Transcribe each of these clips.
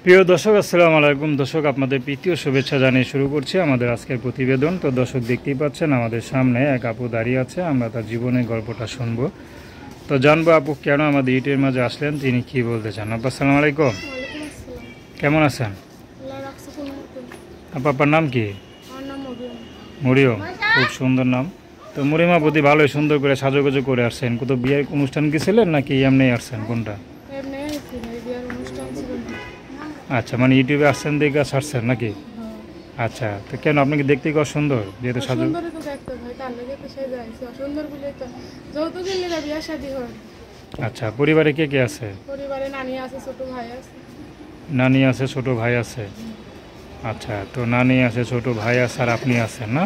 প্রিয় দর্শক, আসসালামু আলাইকুম। দর্শক, আপনাদের প্রীতীয় শুভেচ্ছা জানিয়ে শুরু করছি আমাদের আজকের প্রতিবেদন। তো দর্শক, দেখতেই পাচ্ছেন আমাদের সামনে এক আপু দাঁড়িয়ে আছে। আমরা তার জীবনের গল্পটা শুনবো। তো জানবো আপু কেন আমাদের ইউটিউবের মাঝে আসলেন, তিনি কি বলতে চান। আপু আসসালামু আলাইকুম, কেমন আছেন? আপনার নাম কি? মরিয়ম, খুব সুন্দর নাম। তো মরিয়মা প্রতি ভালোই সুন্দর করে সাজুগুজু করে আসছেন। কত বিয়ের অনুষ্ঠান গেছিলেন নাকি এমনি আসছেন, কোনটা? আচ্ছা, মানে ইউটিউবে আসছেন দেখে ছাড়ছেন নাকি? আচ্ছা, তো কেন, আপনি কি দেখতে কত সুন্দর যেহেতু সাজু? আচ্ছা, পরিবারে কে কে আছে? নানি আছে, ছোট ভাই আছে। নানি আছে, ছোট ভাই আছে। আচ্ছা, তো নানি আছে, ছোট ভাই আছে, আর আপনি আছেন না?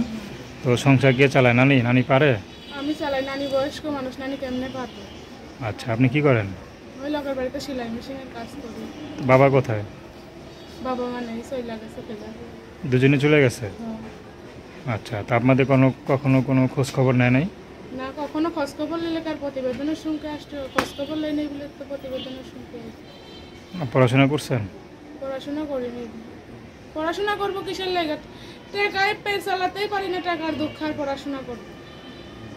তো সংসার কে চালায়? নানি? নানি পারে? আমি চালাই। নানি বয়স্ক মানুষ, নানি কেমনে পারবে? আচ্ছা, আপনি কি করেন? ওই লোকের বাড়িতে সেলাই মেশিনের কাজ করি। বাবা কোথায়? বাবা মানে চইলা গেছে ফেলা। দুজনে চলে গেছে? আচ্ছা, তা আপনাদের কখনো কোনো খোঁজ খবর নেয় নাই? না, কখনো খোঁজ খবর নিলে কার প্রতিবেদনের শুনকে আসছে, খোঁজ খবর নেই নেই বলে তো প্রতিবেদনের শুনকে। পড়াশোনা করছেন? পড়াশোনা করিনি। পড়াশোনা করবো কিসের লেগে? টাকায় পেট চালাতেই পারি না, টাকার দুঃখ আর পড়াশোনা করবো।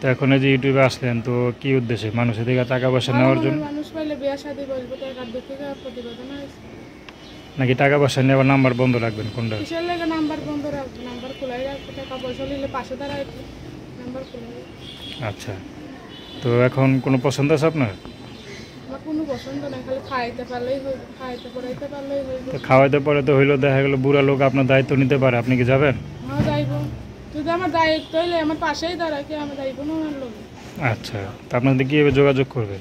তো এখন এই যে ইউটিউবে আসলেন, তো কি উদ্দেশ্যে? মানুষের থেকে টাকা পয়সা নেওয়ার জন্য? মানুষ পাইলে বিয়া শাদী বলবো, টাকার দুঃখে প্রতিবেদন হয়েছে। নাকি টাকা পয়সা নিয়ে আবার নাম্বার বন্ধ রাখবেন, কোনটা? কিসের লেগে নাম্বার বন্ধ রাখবো? নাম্বার খোলাই রাখবো। টাকা পয়সা নিলে পাশে দাঁড়ায় নাম্বার খোলাই। আচ্ছা, তো এখন কোনো পছন্দ আছে আপনার? আমার কোনো পছন্দ নেই, খালি খাইতে পারলেই হইব, খাইতে পড়াইতে পারলেই হইব। তো খাওয়াইতে পরে তো হইলো, দেখা গেলো বুড়া লোক আপনার দায়িত্ব নিতে পারে, আপনি কি যাবেন? হ্যাঁ যাইব, যদি আমার দায়িত্ব হইলে আমার পাশেই দাঁড়ায়, কি আমার যাইব না আমার লোক? আচ্ছা, তো আপনাদের কীভাবে যোগাযোগ করবে?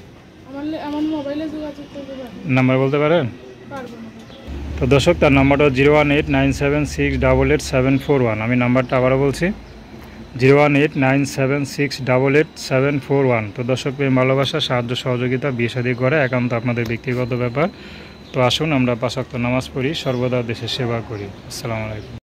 আমার মোবাইলে যোগাযোগ করতে পারবো। নাম্বার বলতে পারেন? পারবো না। তো দর্শক, তার নাম্বারটা 01897688741। আমি নাম্বারটা আবারও বলছি, 01897688741। তো দর্শক, প্রেম ভালোবাসা, সাহায্য সহযোগিতা, বিয়ে শাদী করে একান্ত আপনাদের ব্যক্তিগত ব্যাপার। তো আসুন আমরা 5 ওয়াক্ত নামাজ পড়ি, সর্বদা দেশের সেবা করি। আসসালামু আলাইকুম।